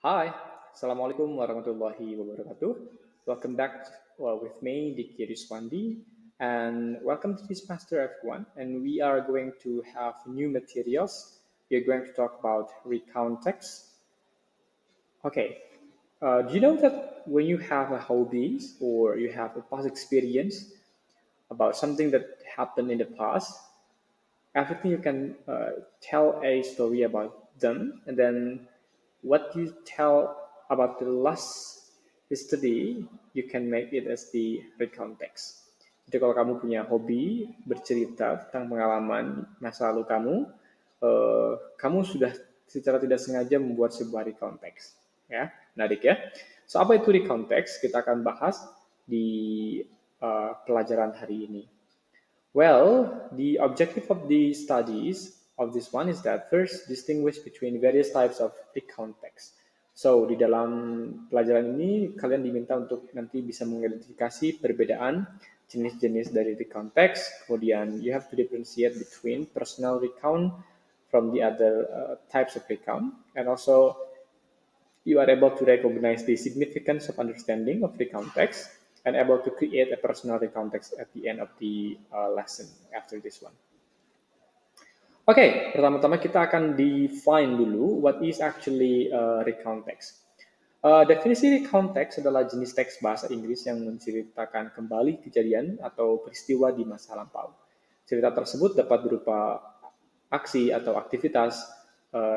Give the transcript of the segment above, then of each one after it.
Hi, Assalamualaikum warahmatullahi wabarakatuh. Welcome back with me, Diki Riswandi, and welcome to this Master F1. And we are going to have new materials. We're going to talk about recount text. Okay, do you know that when you have a hobby or you have a past experience about something that happened in the past, everything you can tell a story about them, and then what you tell about the last history, you can make it as the recount text. Jadi kalau kamu punya hobi bercerita tentang pengalaman masa lalu kamu, kamu sudah secara tidak sengaja membuat sebuah recount text. Ya, menarik ya. So apa itu recount text? Kita akan bahas di pelajaran hari ini. Well, the objective of the studies of this one is that first distinguish between various types of recount text. So, di dalam pelajaran ini kalian diminta untuk nanti bisa mengidentifikasi perbedaan jenis-jenis dari recount text. Kemudian you have to differentiate between personal recount from the other types of recount, and also you are able to recognize the significance of understanding of recount text and able to create a personal recount text at the end of the lesson after this one. Oke, pertama-tama kita akan define dulu what is actually recount text. Definisi recount text adalah jenis teks bahasa Inggris yang menceritakan kembali kejadian atau peristiwa di masa lampau. Cerita tersebut dapat berupa aksi atau aktivitas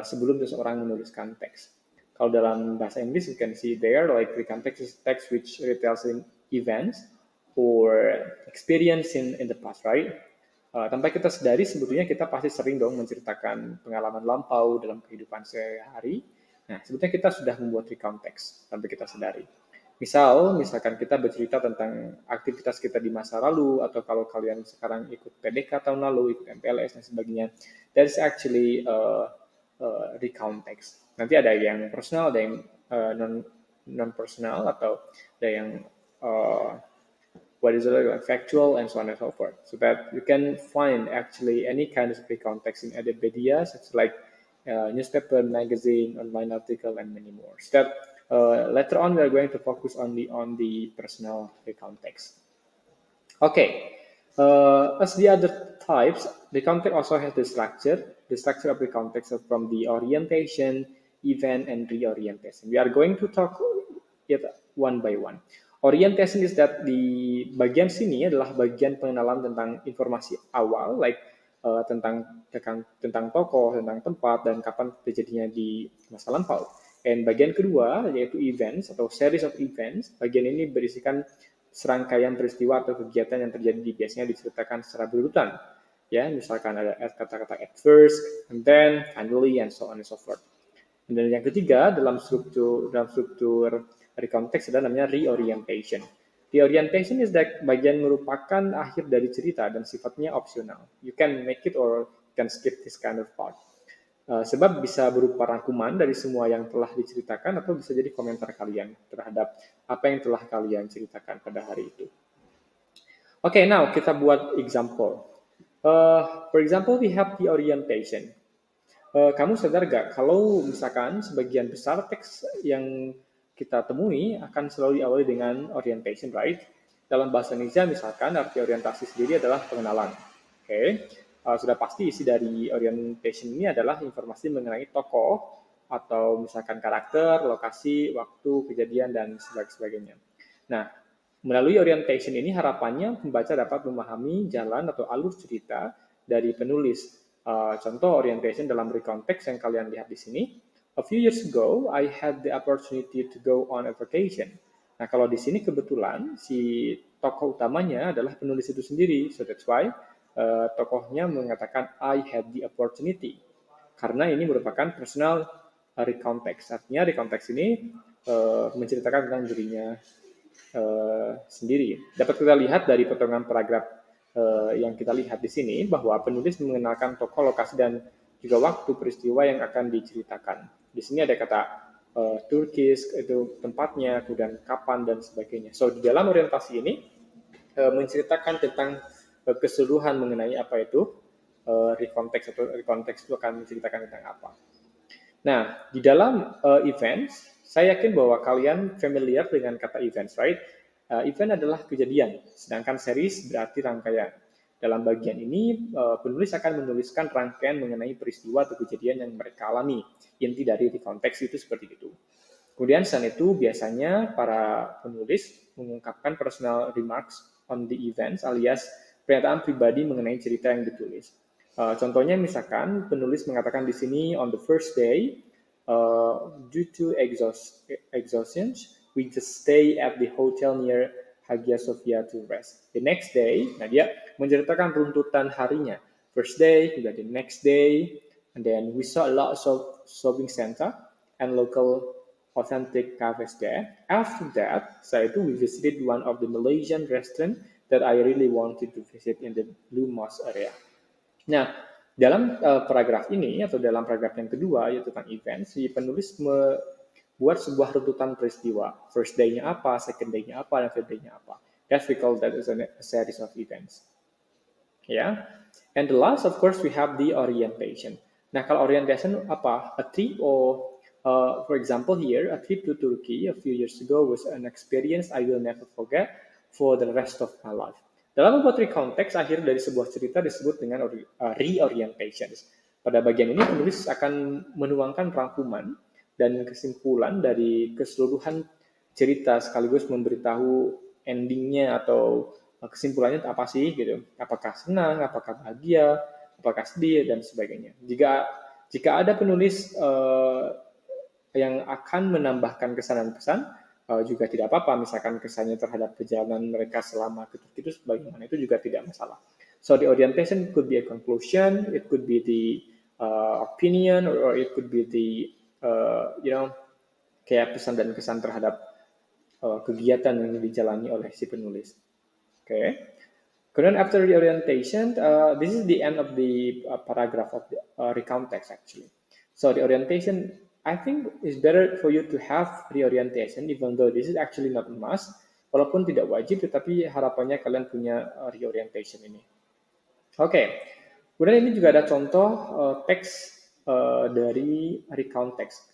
sebelum seseorang menuliskan teks. Kalau dalam bahasa Inggris, you can see there, like recount text is text which retells in events or experience in the past, right? Tanpa kita sadari, sebetulnya kita pasti sering dong menceritakan pengalaman lampau dalam kehidupan sehari-hari. Nah, sebetulnya kita sudah membuat recount text tanpa kita sadari. Misalkan kita bercerita tentang aktivitas kita di masa lalu, atau kalau kalian sekarang ikut PDK tahun lalu, ikut MPLS dan sebagainya, that is actually recount text. Nanti ada yang personal, ada yang non-personal, atau ada yang what is it, like factual, and so on and so forth. So that you can find actually any kind of recount text in other media, such as like newspaper, magazine, online article, and many more. So that later on we are going to focus only on the personal recount text. Okay, as the other types, recount text also has the structure. The structure of recount text is from the orientation, event, and reorientation. We are going to talk it one by one. Orientation is that di bagian sini adalah bagian pengenalan tentang informasi awal, like tentang tokoh, tentang tempat, dan kapan terjadinya di masa lampau. Dan bagian kedua yaitu events atau series of events. Bagian ini berisikan serangkaian peristiwa atau kegiatan yang terjadi biasanya diceritakan secara berurutan. Ya, misalkan ada kata-kata at first, and then, finally, and so on and so forth. Dan yang ketiga dalam struktur recount text adalah namanya reorientation. Reorientation is that bagian merupakan akhir dari cerita dan sifatnya opsional. You can make it or you can skip this kind of part. Sebab bisa berupa rangkuman dari semua yang telah diceritakan atau bisa jadi komentar kalian terhadap apa yang telah kalian ceritakan pada hari itu. Okay, now kita buat example. For example, we have the orientation. Kamu sadar gak kalau misalkan sebagian besar teks yang kita temui akan selalu diawali dengan orientation, right? Dalam bahasa Indonesia misalkan arti orientasi sendiri adalah pengenalan. Okay. Sudah pasti isi dari orientation ini adalah informasi mengenai tokoh atau misalkan karakter, lokasi, waktu, kejadian, dan sebagainya. Nah, melalui orientation ini harapannya pembaca dapat memahami jalan atau alur cerita dari penulis. Contoh orientation dalam recount text yang kalian lihat di sini. A few years ago, I had the opportunity to go on a vacation. Nah, kalau di sini kebetulan si tokoh utamanya adalah penulis itu sendiri. So that's why tokohnya mengatakan I had the opportunity. Karena ini merupakan personal recount text. Artinya recount text ini menceritakan tentang dirinya sendiri. Dapat kita lihat dari potongan paragraf yang kita lihat di sini bahwa penulis mengenalkan tokoh, lokasi, dan juga waktu peristiwa yang akan diceritakan. Di sini ada kata Turkish, itu tempatnya, kemudian kapan, dan sebagainya. So, di dalam orientasi ini menceritakan tentang keseluruhan mengenai apa itu recount text, atau recount text itu akan menceritakan tentang apa. Nah, di dalam events, Saya yakin bahwa kalian familiar dengan kata events, right? Event adalah kejadian, sedangkan series berarti rangkaian. Dalam bagian ini, penulis akan menuliskan rangkaian mengenai peristiwa atau kejadian yang mereka alami. Inti dari konteks itu seperti itu. Kemudian selain itu, biasanya para penulis mengungkapkan personal remarks on the events alias pernyataan pribadi mengenai cerita yang ditulis. Contohnya misalkan penulis mengatakan di sini on the first day, due to exhaustion, we just stay at the hotel near Hagia Sophia to rest. The next day, nah dia menceritakan runtutan harinya. First day, juga the next day, and then we saw a lot of shopping center and local authentic cafes there. After that, setelah itu we visited one of the Malaysian restaurant that I really wanted to visit in the Blue Mosque area. Nah, dalam paragraf ini atau dalam paragraf yang kedua yaitu tentang event, si penulis membuat sebuah runtutan peristiwa. First day-nya apa, second day-nya apa, dan third day-nya apa. That's we call that as a series of events. Yeah. And the last, of course, we have the orientation. Nah, kalau orientation apa? A trip or, for example here, a trip to Turkey a few years ago was an experience I will never forget for the rest of my life. Dalam membuat recontext, akhir dari sebuah cerita disebut dengan reorientation. Pada bagian ini, penulis akan menuangkan rangkuman dan kesimpulan dari keseluruhan cerita sekaligus memberitahu endingnya atau kesimpulannya apa sih gitu. Apakah senang, apakah bahagia, apakah sedih, dan sebagainya. Jika ada penulis yang akan menambahkan kesan dan pesan, juga tidak apa-apa, misalkan kesannya terhadap perjalanan mereka selama ke Turki itu sebagaimana, itu juga tidak masalah. So the orientation could be a conclusion, it could be the opinion, or it could be the kayak pesan dan kesan terhadap kegiatan yang dijalani oleh si penulis. Okay. Kemudian after the orientation, this is the end of the paragraph of the recount text actually. So the orientation, I think it's better for you to have reorientation, even though this is actually not a must. Walaupun tidak wajib, tetapi harapannya kalian punya reorientation ini. Oke, kemudian ini juga ada contoh teks dari recount text.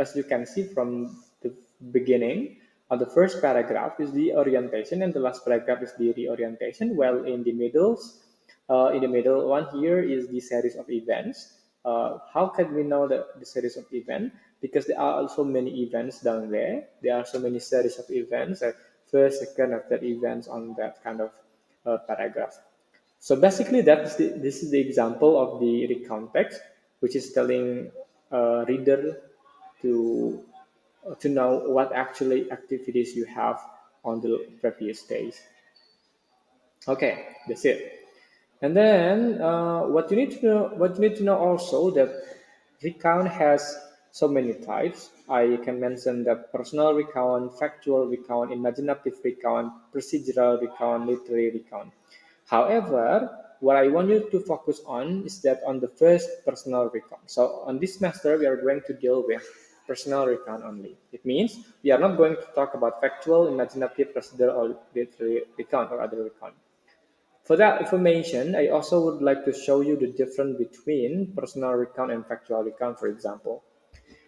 As you can see from the beginning, the first paragraph is the orientation, and the last paragraph is the reorientation. While in the middle one here is the series of events. How can we know the series of events? Because there are also many events down there. There are so many series of events, first, second, and third events on that kind of paragraph. So basically, this is the example of the recount text, which is telling reader to know what actually activities you have on the previous days. Okay, that's it. And then what you need to know also that recount has so many types. I can mention that personal recount, factual recount, imaginative recount, procedural recount, literary recount. However, what I want you to focus on is that on the first personal recount. So on this semester, we are going to deal with personal recount only. It means we are not going to talk about factual, imaginative, procedural, or literary recount or other recount. For that information, I also would like to show you the difference between personal recount and factual recount, for example.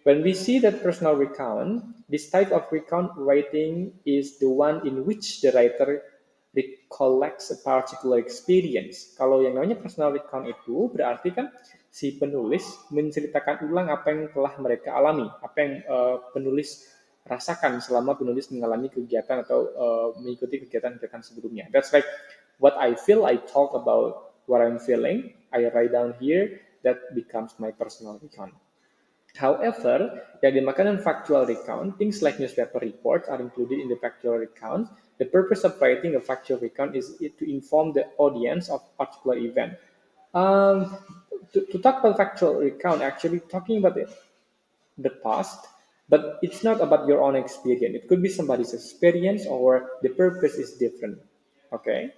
When we see that personal recount, this type of recount writing is the one in which the writer recollects a particular experience. Kalau yang namanya personal recount itu berarti kan si penulis menceritakan ulang apa yang telah mereka alami, apa yang penulis rasakan selama penulis mengalami kegiatan atau mengikuti kegiatan-kegiatan sebelumnya. That's like what I feel, I talk about what I'm feeling, I write down here, that becomes my personal recount. However, yang dimaksud factual recount, things like newspaper reports are included in the factual recount. The purpose of writing a factual recount is to inform the audience of a particular event. To talk about factual recount, actually talking about the past, but it's not about your own experience. It could be somebody's experience, or the purpose is different. Okay.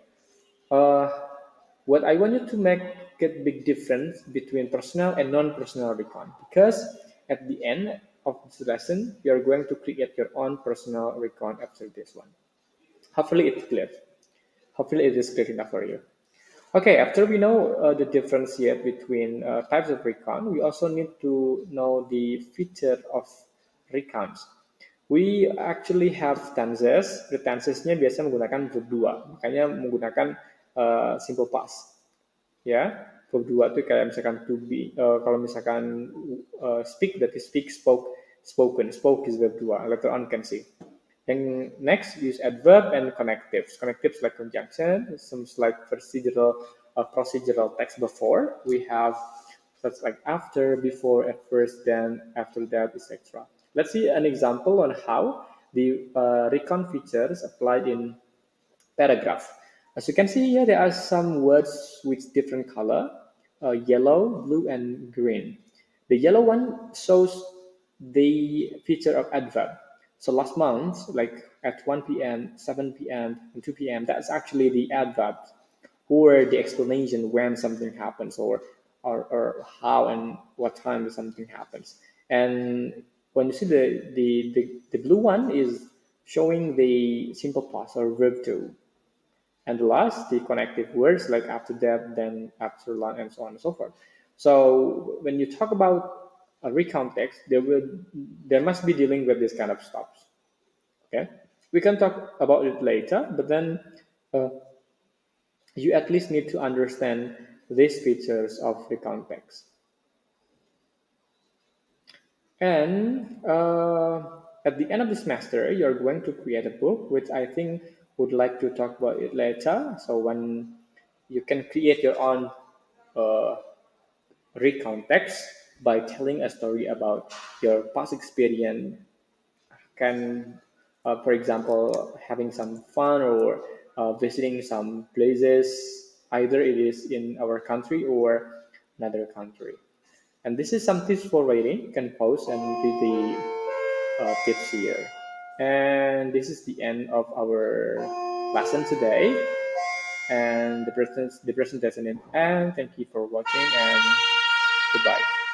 What I want you to make a big difference between personal and non-personal recount, because at the end of this lesson, you're going to create your own personal recount after this one. Hopefully it's clear. Hopefully it is clear enough for you. Okay, after we know the difference here between types of recount, we also need to know the feature of recounts. We actually have tenses. The tensesnya biasa menggunakan verb 2, makanya menggunakan simple past. Ya, verb 2 itu kayak misalkan to be, kalau misalkan speak berarti speak, spoke, spoken. Spoke is verb 2, later on can see. And next, use adverb and connectives. Connectives like conjunction, some like procedural text before. We have such like after, before, at first, then, after that, etc. Let's see an example on how the recon features applied in paragraph. As you can see here, there are some words with different color, yellow, blue, and green. The yellow one shows the feature of adverb. So last month, like at 1 p.m., 7 p.m., and 2 p.m., that's actually the adverb or the explanation when something happens or how and what time something happens. And when you see the blue one is showing the simple past or verb to. And last, the connective words like after that, then, after lunch, and so on and so forth. So when you talk about a recount text, there must be dealing with this kind of stuff. Okay, we can talk about it later, but then uh, you at least need to understand these features of recount text. And at the end of the semester, you're going to create a book, which I think would like to talk about it later. So when you can create your own uh, recount text by telling a story about your past experience, can, for example, having some fun or visiting some places, either it is in our country or another country. And this is some tips for writing. You can pause and read the tips here. And this is the end of our lesson today. And the presentation is end. And thank you for watching and goodbye.